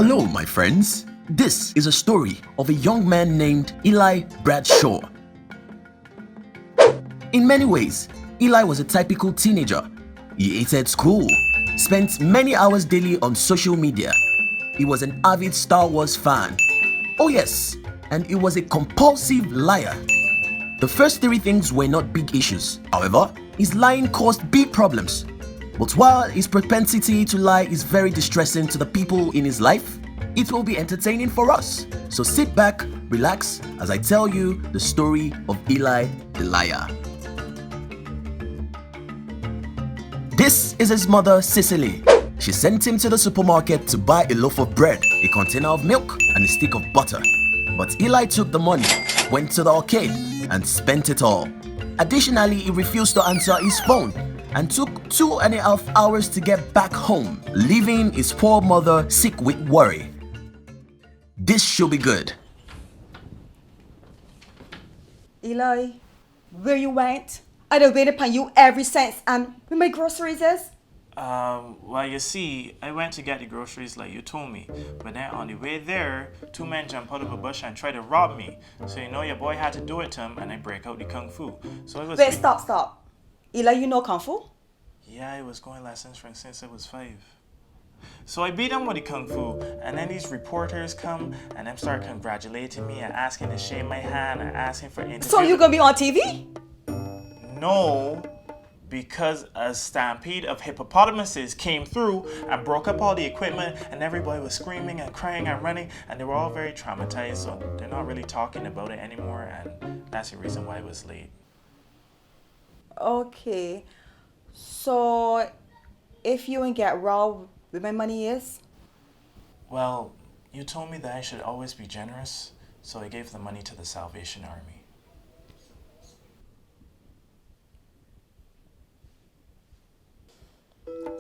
Hello, my friends. This is a story of a young man named Eli Bradshaw. In many ways, Eli was a typical teenager. He hated school, spent many hours daily on social media. He was an avid Star Wars fan. Oh yes, and he was a compulsive liar. The first three things were not big issues. However, his lying caused big problems. But while his propensity to lie is very distressing to the people in his life, it will be entertaining for us. So sit back, relax, as I tell you the story of Eli the liar. This is his mother, Cicely. She sent him to the supermarket to buy a loaf of bread, a container of milk, and a stick of butter. But Eli took the money, went to the arcade, and spent it all. Additionally, he refused to answer his phone and took 2.5 hours to get back home, leaving his poor mother sick with worry. This should be good. Eli, where you went? I done waited upon you ever since, and where my groceries is? Well, you see, I went to get the groceries like you told me, but then on the way there, two men jumped out of a bush and tried to rob me. So you know your boy had to do it to him, and I break out the kung fu. So it was. Wait, stop. Eli, you know kung fu? Yeah, I was going lessons since I was 5. So I beat him with the kung fu, and then these reporters come and them start congratulating me and asking to shake my hand and asking for interviews. So you gonna be on TV? No, because a stampede of hippopotamuses came through and broke up all the equipment, and everybody was screaming and crying and running, and they were all very traumatized, so they're not really talking about it anymore, and that's the reason why I was late. Okay, so if you ain't get robbed, where my money is? Well, you told me that I should always be generous, so I gave the money to the Salvation Army.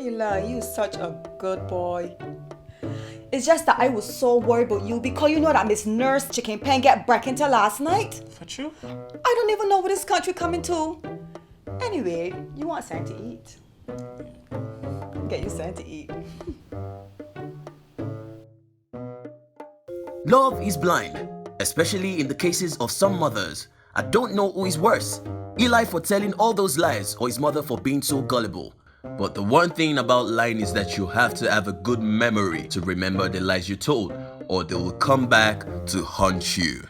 Eli, you such a good boy. It's just that I was so worried about you because you know that Miss Nurse Chicken Pen get back into last night. For you? I don't even know where this country coming to. Anyway, you want something to eat? Get you something to eat. Love is blind, especially in the cases of some mothers. I don't know who is worse, Eli for telling all those lies or his mother for being so gullible. But the one thing about lying is that you have to have a good memory to remember the lies you told, or they will come back to haunt you.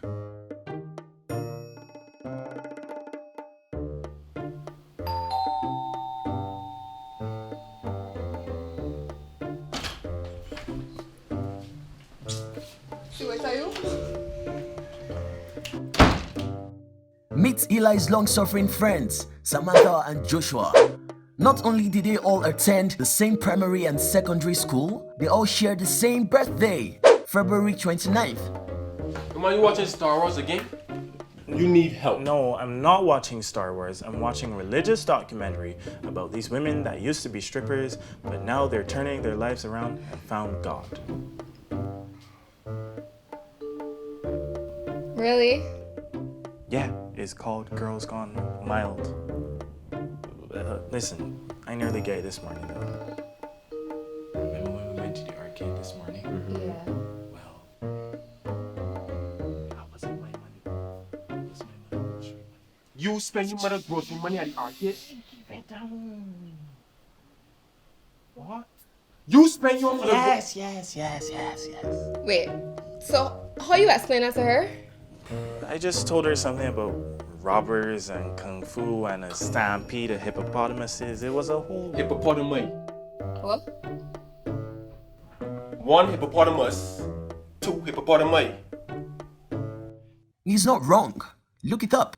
Meet Eli's long-suffering friends, Samantha and Joshua. Not only did they all attend the same primary and secondary school, they all shared the same birthday, February 29th. Come on, you watching Star Wars again? You need help. No, I'm not watching Star Wars. I'm watching a religious documentary about these women that used to be strippers, but now they're turning their lives around and found God. Really? Yeah, it's called Girls Gone Mild. Listen, I nearly gay this morning though. Remember when we went to the arcade this morning? Yeah. Well, how was it my money? How was my money? Grocery money? You spend your mother's grocery money at the arcade? Went down. What? You spend your mother's Yes. Wait, so how you explain that to her? I just told her something about robbers and kung fu and a stampede of hippopotamuses. It was a whole... hippopotami. What? 1 hippopotamus, 2 hippopotami. He's not wrong. Look it up.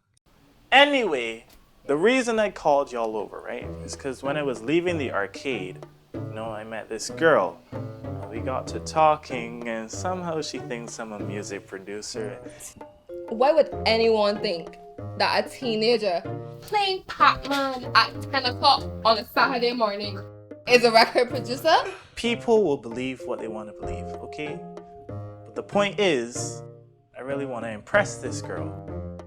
Anyway, the reason I called y'all over, right, is because when I was leaving the arcade, I met this girl. We got to talking, and somehow she thinks I'm a music producer. Why would anyone think that a teenager playing Pac-Man at 10 o'clock on a Saturday morning is a record producer? People will believe what they want to believe, okay? But the point is, I really want to impress this girl.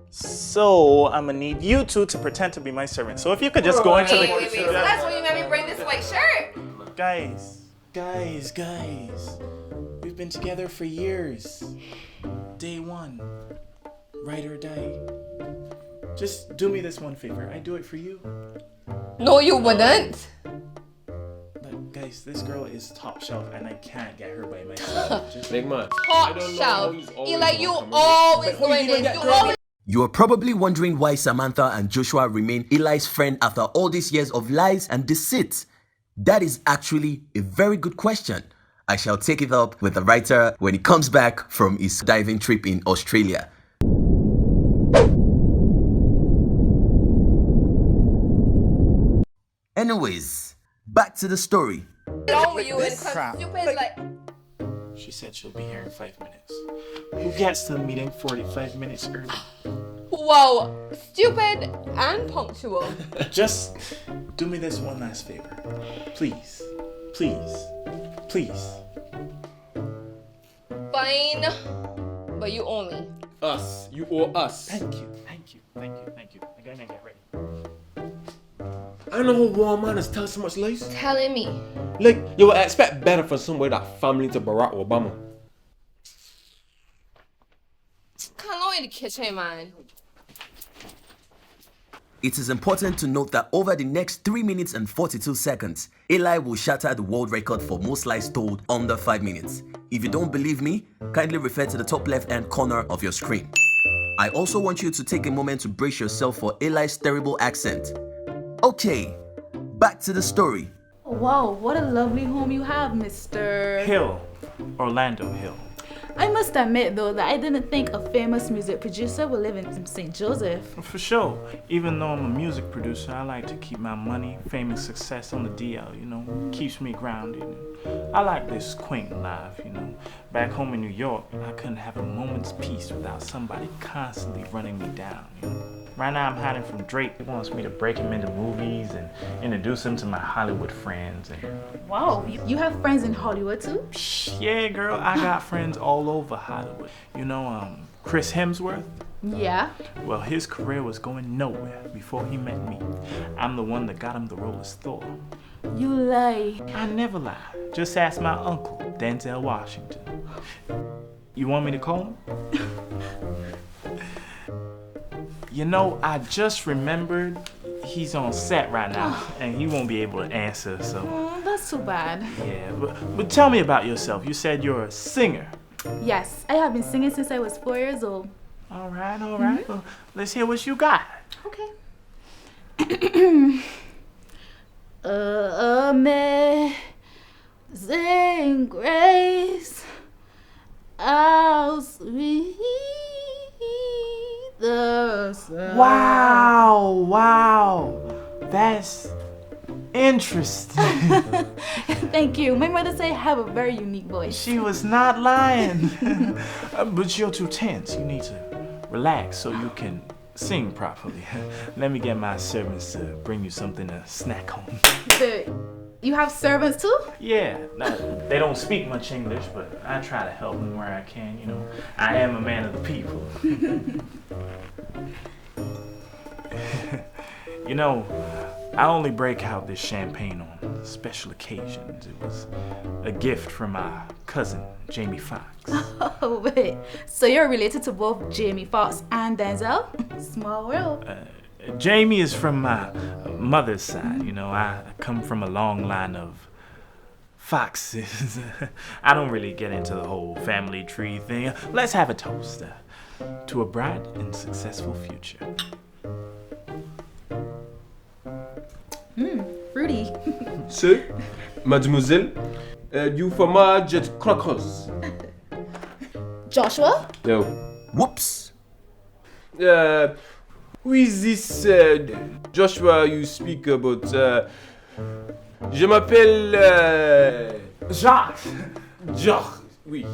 So I'm gonna need you two to pretend to be my servant. So if you could just go into the... Wait. So that's why you made me bring this white shirt? Guys, Guys. We've been together for years. Day one. Ride or die. Just do me this one favor. I do it for you. No, you wouldn't. But guys, this girl is top shelf and I can't get her by myself. Just Big man. Top shelf. Eli, you always doing this. You always. You are probably wondering why Samantha and Joshua remain Eli's friend after all these years of lies and deceit. That is actually a very good question. I shall take it up with the writer when he comes back from his diving trip in Australia. Anyways, back to the story. Wrong with you and crap. stupid like. She said she'll be here in 5 minutes. Who gets to the meeting 45 minutes early? Wow, stupid and punctual. Just do me this one last favor. Please. Fine, but you owe me. Us. You owe us. Thank you. I'm gonna get ready. I don't know how one man is telling so much lies. Telling me. Like, you would expect better from somebody that family to Barack Obama. Come on in the kitchen, man. It is important to note that over the next 3 minutes and 42 seconds, Eli will shatter the world record for most lies told under 5 minutes. If you don't believe me, kindly refer to the top left-hand corner of your screen. I also want you to take a moment to brace yourself for Eli's terrible accent. Okay, back to the story. Wow, what a lovely home you have, Mr. Hill. Orlando Hill. I must admit, though, that I didn't think a famous music producer would live in St. Joseph. For sure. Even though I'm a music producer, I like to keep my money, fame, and success on the DL, you know. Keeps me grounded. I like this quaint life, you know. Back home in New York, I couldn't have a moment's peace without somebody constantly running me down, you know. Right now I'm hiding from Drake. He wants me to break him into movies and introduce him to my Hollywood friends. And Wow, you have friends in Hollywood too? yeah, girl, I got friends all over Hollywood. You know, Chris Hemsworth? Yeah. Well, his career was going nowhere before he met me. I'm the one that got him the role as Thor. You lie. I never lie. Just ask my uncle, Denzel Washington. You want me to call him? You know, I just remembered he's on set right now and he won't be able to answer, so. That's too bad. Yeah, but tell me about yourself. You said you're a singer. Yes, I have been singing since I was 4 years old. All right. Well, let's hear what you got. Okay. Amazing grace, how sweet the sound. Wow. That's interesting. Thank you. My mother said I have a very unique voice. She was not lying. But you're too tense. You need to relax so you can sing properly. Let me get my servants to bring you something to snack on. You have servants too? Yeah, they don't speak much English, but I try to help them where I can, you know. I am a man of the people. You know, I only break out this champagne on special occasions. It was a gift from my cousin, Jamie Foxx. Oh, wait. So you're related to both Jamie Foxx and Denzel? Small world. Jamie is from my mother's side. You know, I come from a long line of foxes. I don't really get into the whole family tree thing. Let's have a toast to a bright and successful future. Fruity. Sir, mademoiselle, you from Jet Crackers. Joshua? Yo. Whoops! Who is this Joshua you speak about? Je m'appelle Jacques! Jacques. Oui.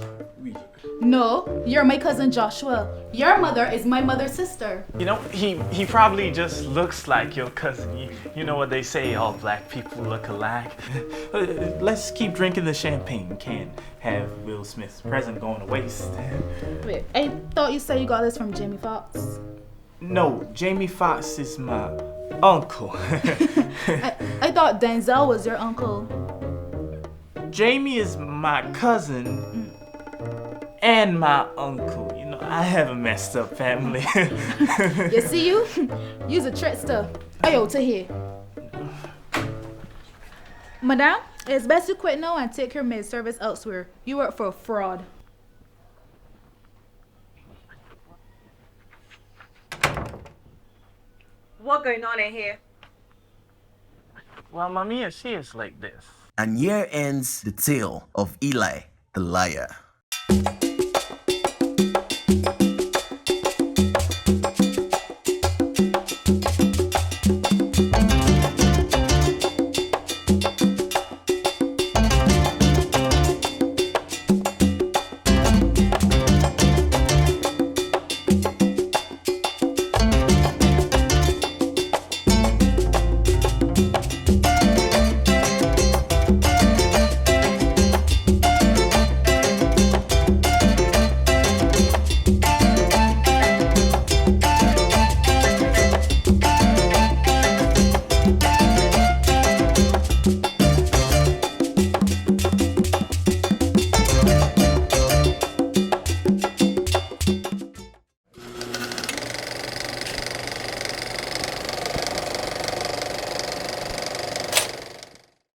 No, you're my cousin Joshua. Your mother is my mother's sister. You know, he probably just looks like your cousin. You know what they say, all black people look alike. Let's keep drinking the champagne. Can't have Will Smith's present going to waste. Wait, I thought you said you got this from Jamie Foxx. No, Jamie Foxx is my uncle. I thought Denzel was your uncle. Jamie is my cousin and my uncle. You know, I have a messed up family. You see you? You's a trickster. Ayo, to here. Madame, it's best you quit now and take your maid service elsewhere. You work for a fraud. What going on in here? Well, Mamiya, she is like this. And here ends the tale of Eli the liar.